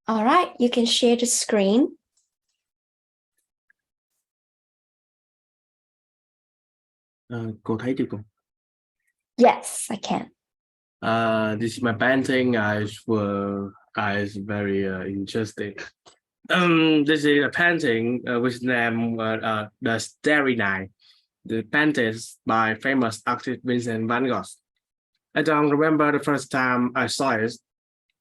All right, you can share the screen. Cô thấy chưa cô? Yes, I can. This is my painting. I was very interested. This is a painting which name the Starry Night. The painting by famous artist Vincent van Gogh. I don't remember the first time I saw it.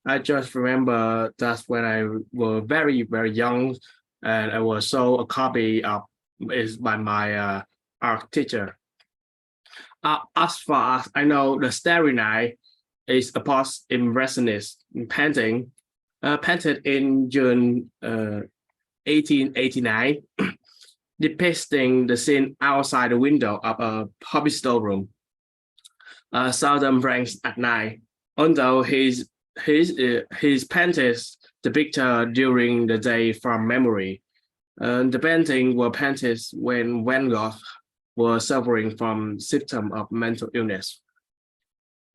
I just remember that's when I was very young, and I was so a copy of it by my art teacher. As far as I know, the Starry Night is a post-impressionist painting painted in June 1889, depicting the scene outside the window of a hobby storeroom, southern France at night. Although his paintings the picture during the day from memory. The painting were painted when Van Gogh was suffering from symptoms of mental illness.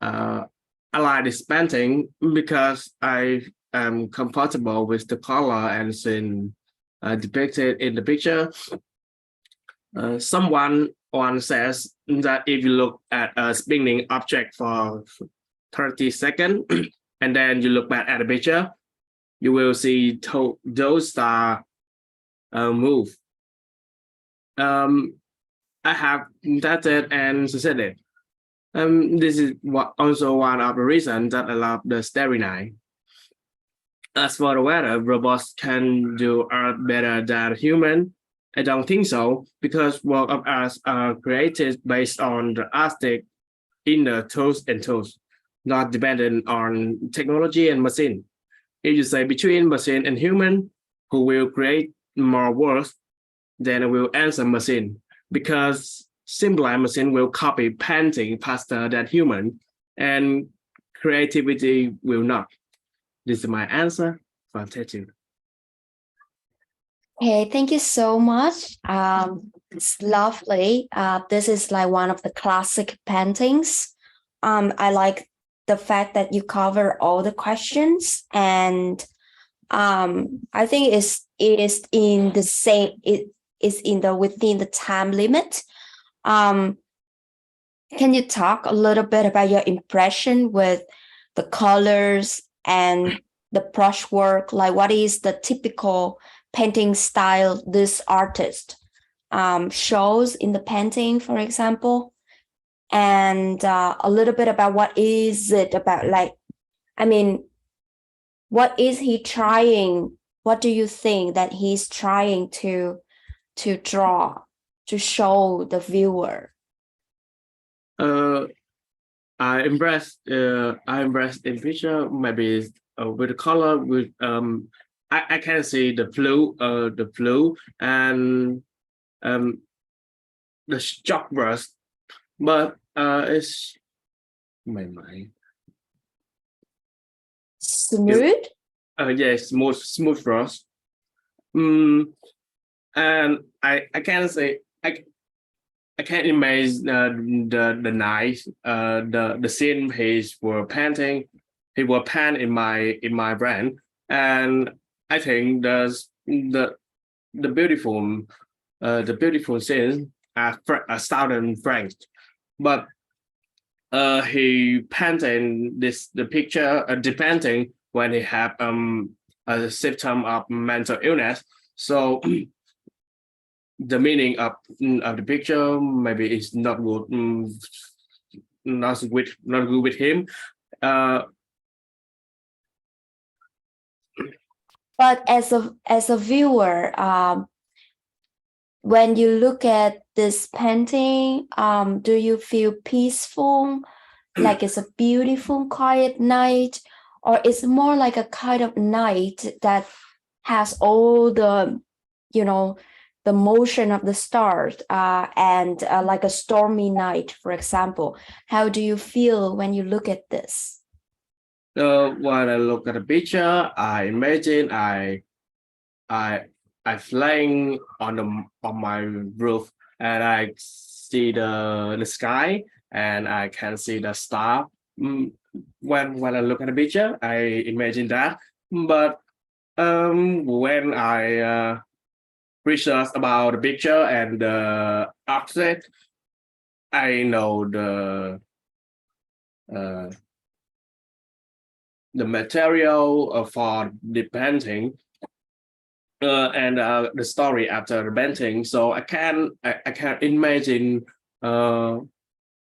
I like this painting because I am comfortable with the color and scene depicted in the picture. Someone once says that if you look at a spinning object for 30 seconds and then you look back at the picture, you will see those stars move. I have tested and succeeded. This is also one of the reasons that I love the Starry Night. As for the weather, robots can do art better than human. I don't think so, because work of art are created based on the artistic inner tools and tools, not dependent on technology and machine. If you say between machine and human, who will create more work, then I will answer machine, because simpler machine will copy painting faster than human, and creativity will not. This is my answer for attitude. Okay, thank you so much. It's lovely. This is like one of the classic paintings. I like the fact that you cover all the questions, and I think it is in the same. It is within the time limit. Can you talk a little bit about your impression with the colors and the brushwork? Like, what is the typical painting style this artist shows in the painting, for example? And a little bit about what is it about, like, I mean, what is he trying? What do you think that he's trying to draw, to show the viewer? I impressed in picture, maybe with the color, with I can see the blue and the chalk brush, but it's my mind. Smooth? Yes, smooth brush. And I can say I can't imagine the night the scene he were painting. He will paint in my brain, and I think the beautiful scene are southern French, but he painting the picture the painting when he have a symptom of mental illness. So the meaning of the picture maybe is not good, not good with him. But as a viewer, when you look at this painting, do you feel peaceful, like it's a beautiful, quiet night, or it's more like a kind of night that has all the, the motion of the stars, and like a stormy night, for example? How do you feel when you look at this? When I look at the picture, I imagine I flying on my roof, and I see the sky, and I can see the star. When I look at the picture, I imagine that, but When I research about the picture and the object, I know uh, the material for the painting and the story after the painting. So I can imagine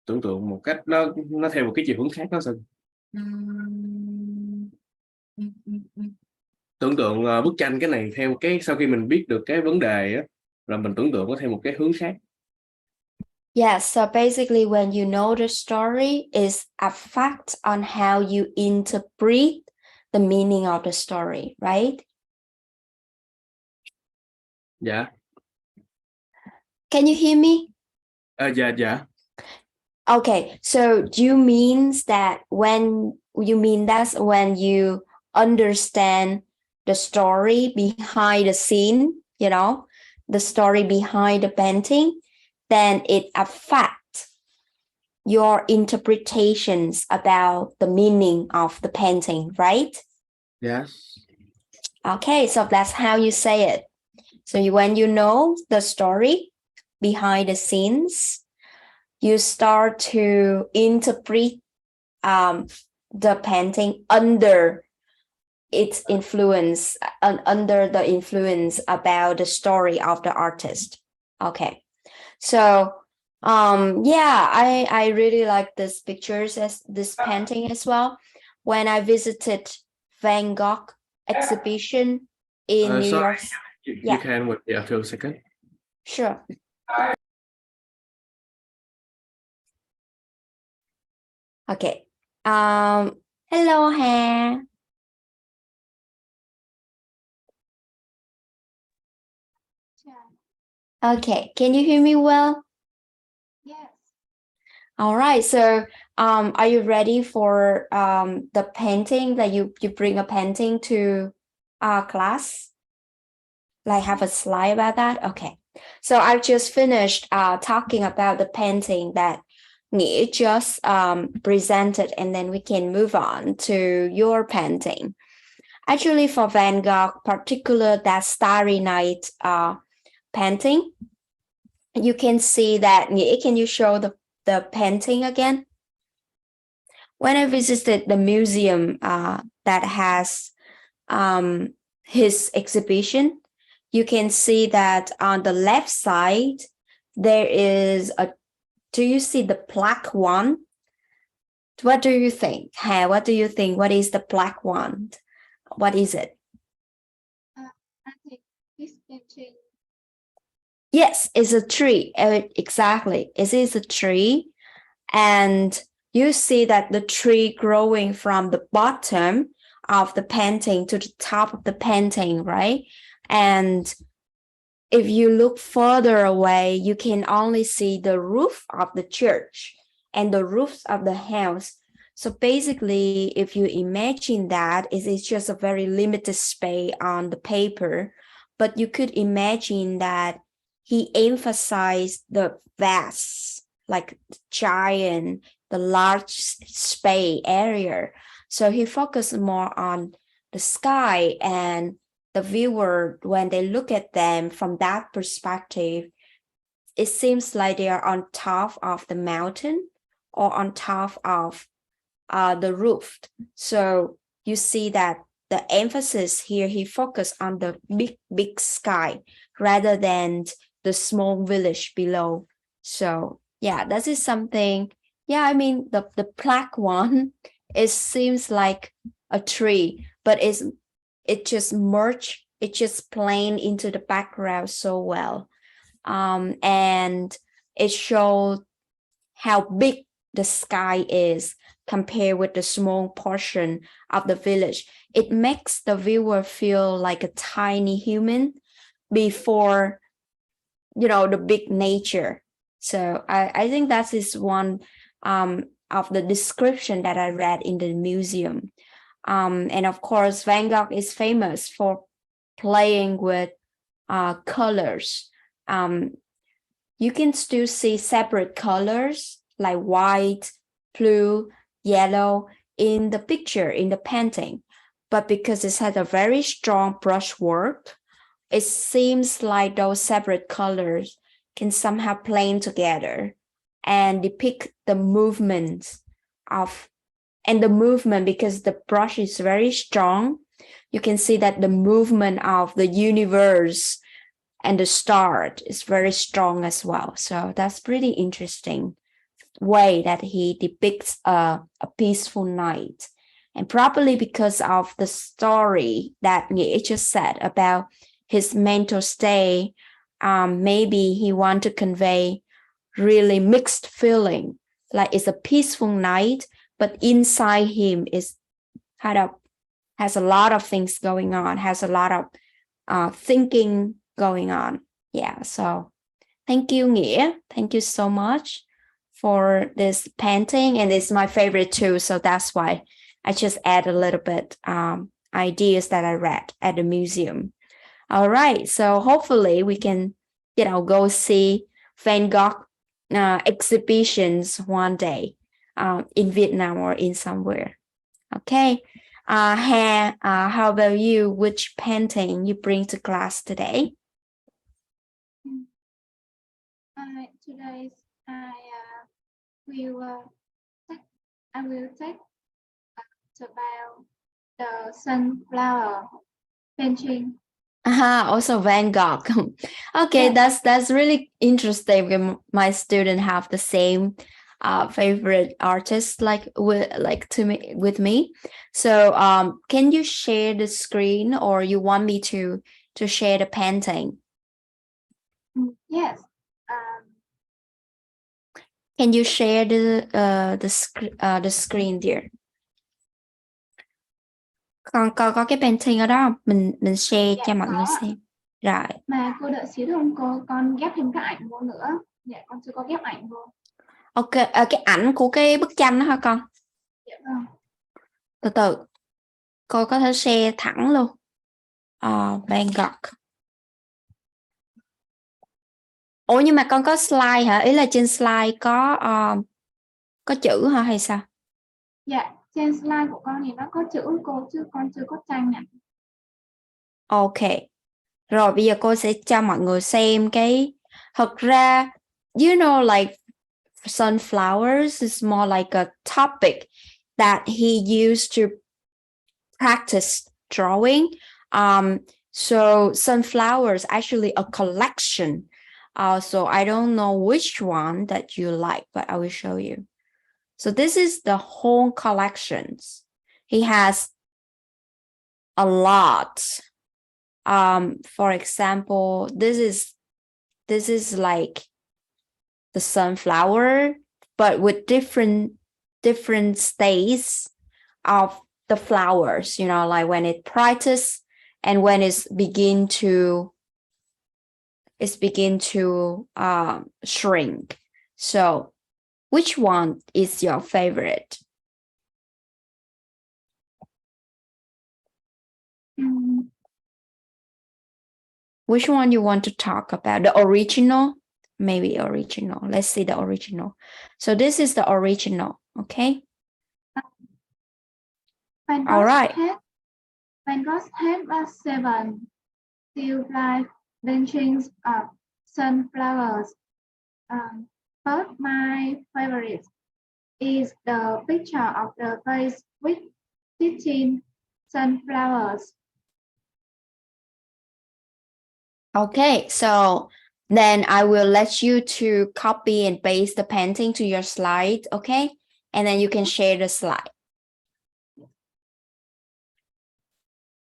tưởng tượng một cách nó theo một cái chiều hướng khác đó Sơn. Tưởng tượng bức tranh cái này theo cái sau khi mình biết được cái vấn đề á, rồi mình tưởng tượng có theo một cái hướng khác. Yeah, so basically when you know the story is affect on how you interpret the meaning of the story, right? Dạ. Can you hear me? Dạ. Okay, so you means that when you mean that's when you understand the story behind the scene, you know, the story behind the painting, then it affects your interpretations about the meaning of the painting, right? Yes. Okay, so that's how you say it. So when you know the story behind the scenes, you start to interpret the painting under its influence, under the influence about the story of the artist. Okay, so yeah, I really like this pictures as this painting as well. When I visited Van Gogh exhibition in New Sorry, York. you can wait a few seconds. Sure. Okay. Hello, Hà. Okay, can you hear me well? Yes. All right. So, are you ready for the painting that you bring a painting to class? Like have a slide about that? Okay. So I've just finished talking about the painting that Nghĩa just presented, and then we can move on to your painting. Actually, for Van Gogh, particular that Starry Night painting, you can see that. Nghĩa, can you show the painting again? When I visited the museum that has his exhibition, you can see that on the left side, there is a, do you see the black one? What do you think? Hà, what do you think? What is the black one? What is it? I think this painting. Yes, it's a tree. Exactly. It is a tree. And you see that the tree growing from the bottom of the painting to the top of the painting, right? And if you look further away, you can only see the roof of the church and the roofs of the house. So basically, if you imagine that, it is just a very limited space on the paper, but you could imagine that he emphasized the vast, like giant, the large space area. So he focused more on the sky, and the viewer, when they look at them from that perspective, it seems like they are on top of the mountain or on top of the roof. So you see that the emphasis here, he focused on the big sky rather than the small village below. So yeah, that is something. Yeah, I mean the black one, it seems like a tree, but it just merged, it just blend into the background so well. And it showed how big the sky is compared with the small portion of the village. It makes the viewer feel like a tiny human before, you know, the big nature. So I think that is one of the description that I read in the museum. And of course, Van Gogh is famous for playing with colors. You can still see separate colors like white, blue, yellow in the picture, in the painting. but because it has a very strong brushwork, it seems like those separate colors can somehow blend together and depict the movements of, and the movement, because the brush is very strong, you can see that the movement of the universe and the star is very strong as well. So that's pretty interesting way that he depicts a peaceful night. And probably because of the story that Nghĩa just said about his mental state, maybe he want to convey really mixed feeling, like it's a peaceful night, but inside him is kind of has a lot of things going on, has a lot of thinking going on. Yeah, so thank you, Nghĩa. Thank you so much for this painting, and it's my favorite too, so that's why I just add a little bit ideas that I read at the museum. All right, so hopefully we can, go see Van Gogh exhibitions one day in Vietnam or in somewhere. Okay. How about you? Which painting you bring to class today? Today I will take about the sunflower painting. Also Van Gogh. Okay, Yes. that's really interesting. My student have the same favorite artist with me. So can you share the screen, or you want me to share the painting? Yes. Can you share the screen there? Còn có cái painting ở đó không? Mình share Dạ, cho mọi người có ạ. xem. Rồi. Mà cô đợi xíu được không cô? Con ghép thêm các ảnh vô nữa. Dạ, con chưa có ghép ảnh vô. Ok, cái ảnh của cái bức tranh đó hả con? Dạ vâng. Từ từ. Cô có thể share thẳng luôn. Van Gogh. Ủa nhưng mà con có slide hả? Ý là trên slide có chữ hả hay sao? Dạ, trên slide của con thì nó có chữ cô, chứ con chưa có tranh ạ. Ok. Rồi bây giờ cô sẽ cho mọi người xem cái, thật ra like sunflowers is more like a topic that he used to practice drawing. So sunflowers actually a collection. So I don't know which one that you like, but I will show you. So this is the whole collections. He has a lot. For example, this is like the sunflower, but with different states of the flowers, like when it brightens and when it's begin to shrink. So which one is your favorite? Which one you want to talk about? The original? Maybe original. Let's see the original. So this is the original, okay? All right. Van Gogh had 7 still life paintings of sunflowers. But my favorite is the picture of the vase with 15 sunflowers. Okay, so then I will let you to copy and paste the painting to your slide, okay? And then you can share the slide.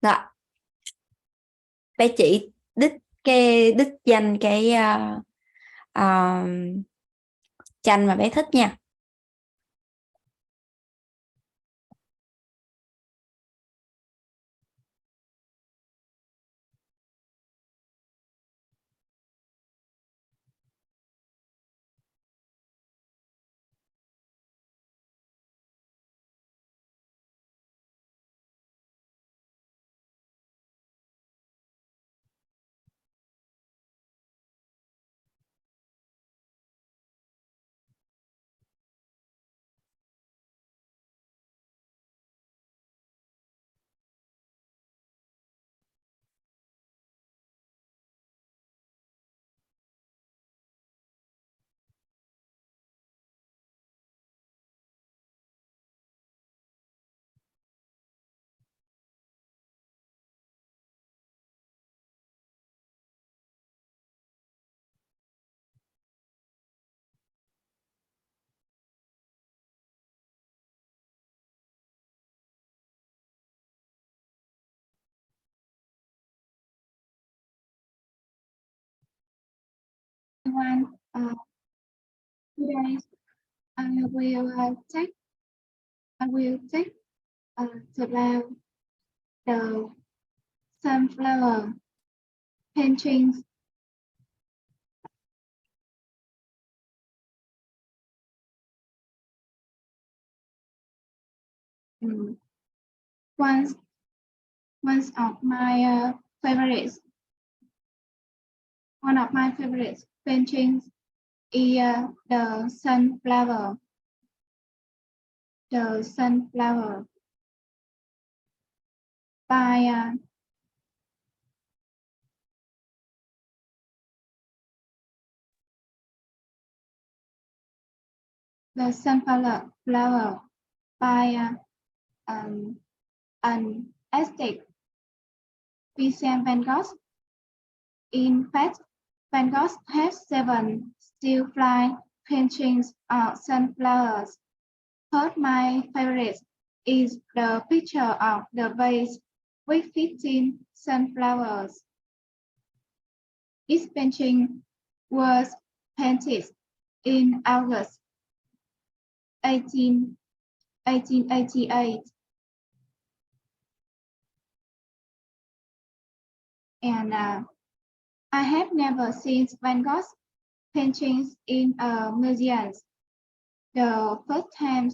Rồi. Bé chỉ đích danh cái tranh mà bé thích nha. everyone. Today I will take about the sunflower paintings. One of my favorites. One of my favorite paintings is the sunflower. The sunflower by the sunflower by an artist Vincent van Gogh. In fact, Van Gogh has 7 still fly paintings of sunflowers. But my favorite is the picture of the vase with 15 sunflowers. This painting was painted in August 1888. And I have never seen Van Gogh's paintings in a museum. The first time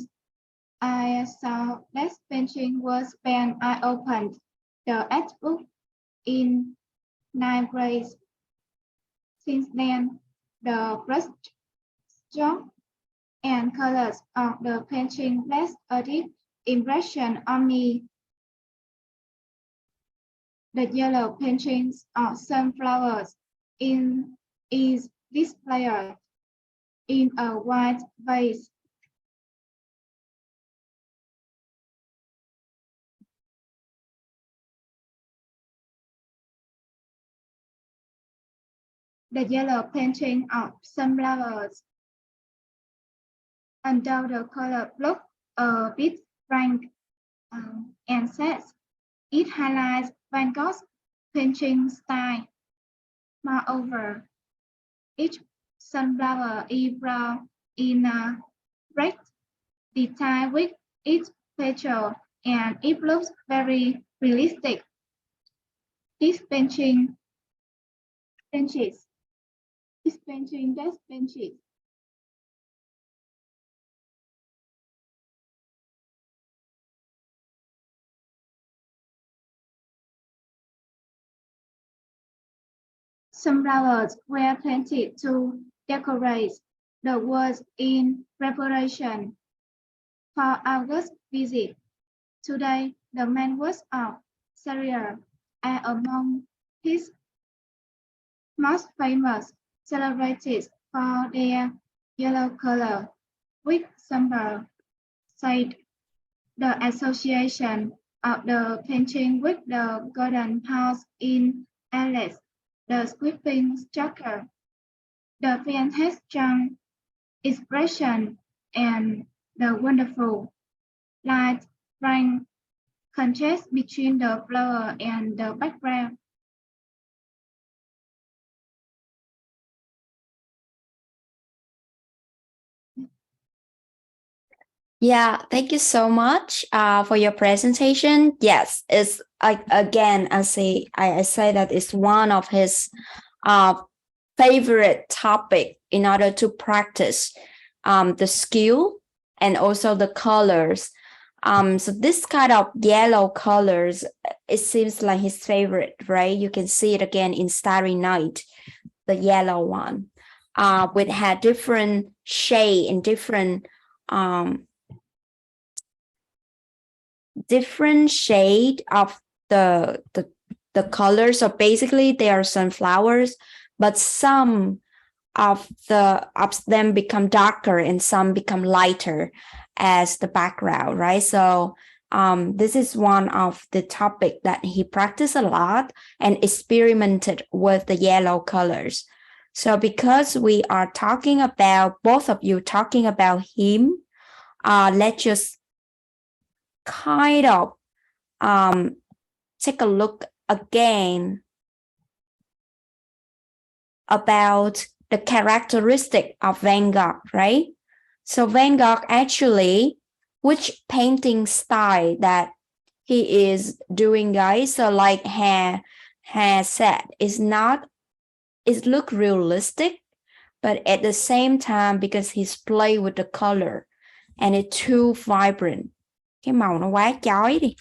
I saw this painting was when I opened the art book in 9th grade. Since then, the brush stroke and colors of the painting left a deep impression on me. The yellow paintings of sunflowers is displayed in a white vase. The yellow painting of sunflowers, although the color looks a bit frank and sad, it highlights Van Gogh's painting style. Moreover, each sunflower is brown in a red detail with its petal, and it looks very realistic. This painting sunflowers were planted to decorate the walls in preparation for August's visit. Today, the main works of Cereal are among his most famous, celebrated for their yellow color with somber shade. The association of the painting with the golden house in Alice, the sweeping structure, the paint has strong expression, and the wonderful light bright contrast between the flower and the background. Yeah, thank you so much for your presentation. Yes, it's again, I say that it's one of his favorite topic in order to practice the skill and also the colors. So this kind of yellow colors, it seems like his favorite, right? You can see it again in Starry Night, the yellow one, which had different shade and different shade of the color. So basically they are sunflowers, but some of them become darker and some become lighter as the background, right? So this is one of the topic that he practiced a lot and experimented with the yellow colors. So because we are talking about, both of you talking about him, let's just kind of take a look again about the characteristic of Van Gogh, right? So Van Gogh actually, which painting style that he is doing, guys? So like has said, it look realistic, but at the same time, because he's play with the color and it's too vibrant. Cái màu nó quá chói đi.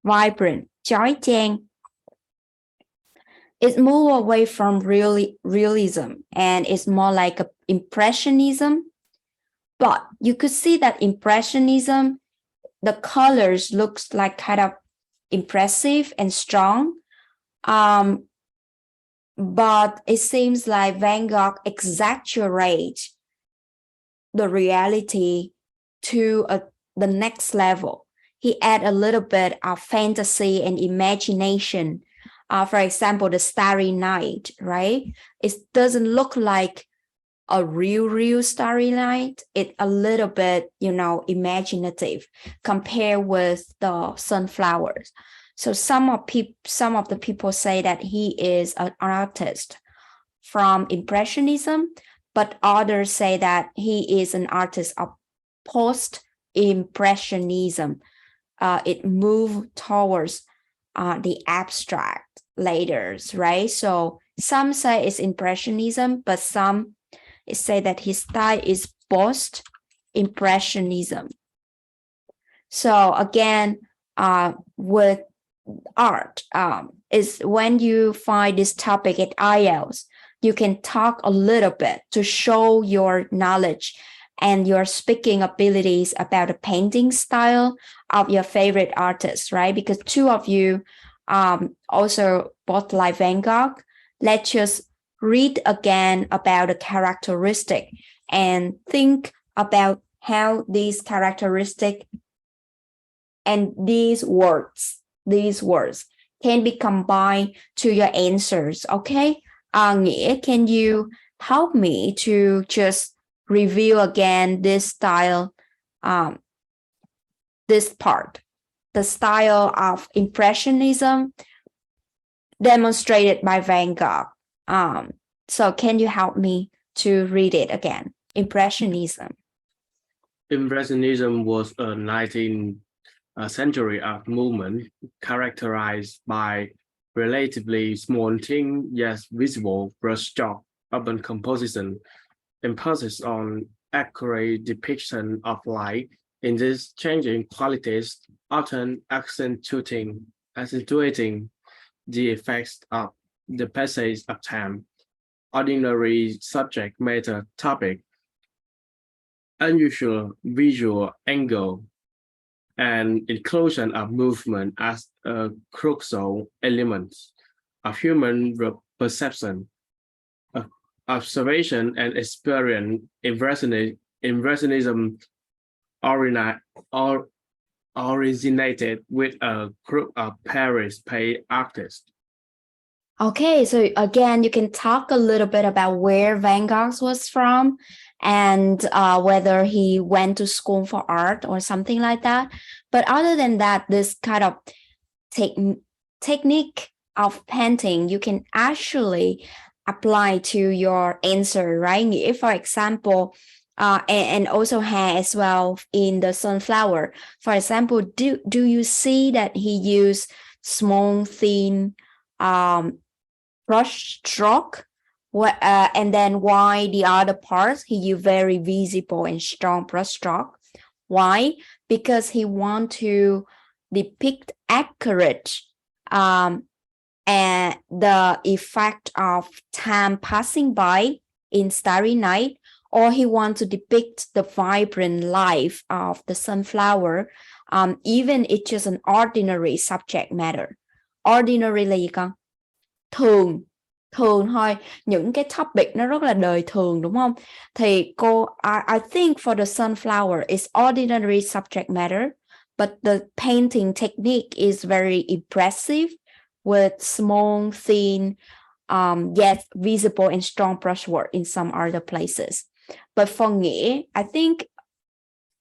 Vibrant, chói chang. It's move away from realism and it's more like a impressionism. But you could see that impressionism, the colors looks like kind of impressive and strong. But it seems like Van Gogh exaggerates the reality to the next level. He add a little bit of fantasy and imagination. For example, the Starry Night, right? It doesn't look like a real Starry Night. It's a little bit, imaginative compared with the sunflowers. So some of the people say that he is an artist from Impressionism, but others say that he is an artist of post-impressionism. It moved towards the abstract later, right? So some say it's impressionism, but some say that his style is post-impressionism. So again, with art, is when you find this topic at IELTS, you can talk a little bit to show your knowledge and your speaking abilities about the painting style of your favorite artist, right? Because two of you also both like Van Gogh. Let's just read again about the characteristic and think about how these characteristic and these words can be combined to your answers, okay? Nghĩa, can you help me to just review again this style, this part, the style of impressionism demonstrated by Van Gogh. So can you help me to read it again? Impressionism. Impressionism was a 19th century art movement characterized by relatively small, thin yet visible brushstroke urban composition, emphasis on accurate depiction of light in these changing qualities, often accentuating the effects of the passage of time, ordinary subject matter topic, unusual visual angle, and inclusion of movement as a crucial element of human perception, observation, and experience. Impressionism originated with a group of Paris paid artists. Okay, so again, you can talk a little bit about where Van Gogh was from and whether he went to school for art or something like that. But other than that, this kind of technique of painting, you can actually apply to your answer, right? If, for example, and also have as well in the sunflower. For example, do you see that he used small, thin brush stroke? And then why the other parts he used very visible and strong brush stroke? Why? Because he want to depict accurate and the effect of time passing by in Starry Night, or he want to depict the vibrant life of the sunflower, even it's just an ordinary subject matter. Ordinary là gì con? Thường thôi, những cái topic nó rất là đời thường, đúng không? Thì I think for the sunflower is ordinary subject matter, but the painting technique is very impressive with small, thin, yet visible and strong brushwork in some other places. But for Nghĩa, I think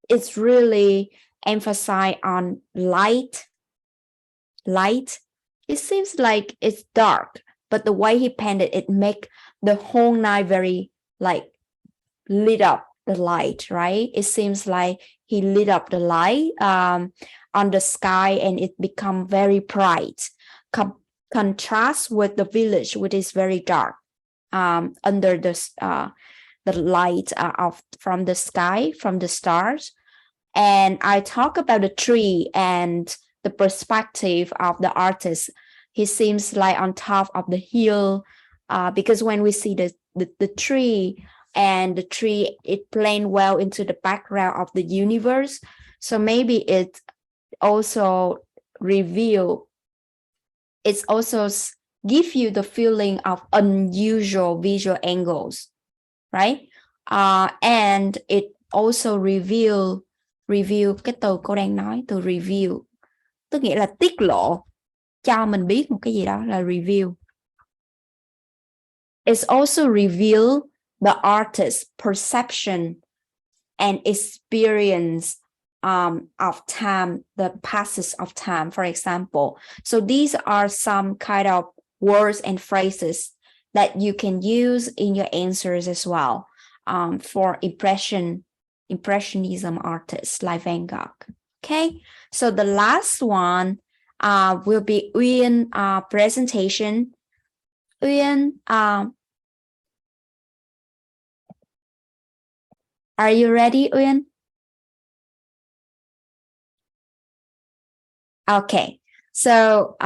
it's really emphasized on light. It seems like it's dark, but the way he painted it make the whole night very like lit up the light, right? It seems like he lit up the light on the sky and it become very bright. Contrast with the village, which is very dark under the light from the sky, from the stars. And I talk about the tree and the perspective of the artist. He seems like on top of the hill because when we see the tree, and the tree, it blend well into the background of the universe. So maybe it also give you the feeling of unusual visual angles, right? And it also reveal cái từ cô đang nói, từ reveal tức nghĩa là tiết lộ, cho mình biết một cái gì đó là reveal. It's also reveal the artist's perception and experience of time, the passes of time, for example. So these are some kind of words and phrases that you can use in your answers as well for impressionism artists like Van Gogh. Okay, so the last one will be Uyên presentation. Uyên, are you ready, Uyên? Okay, so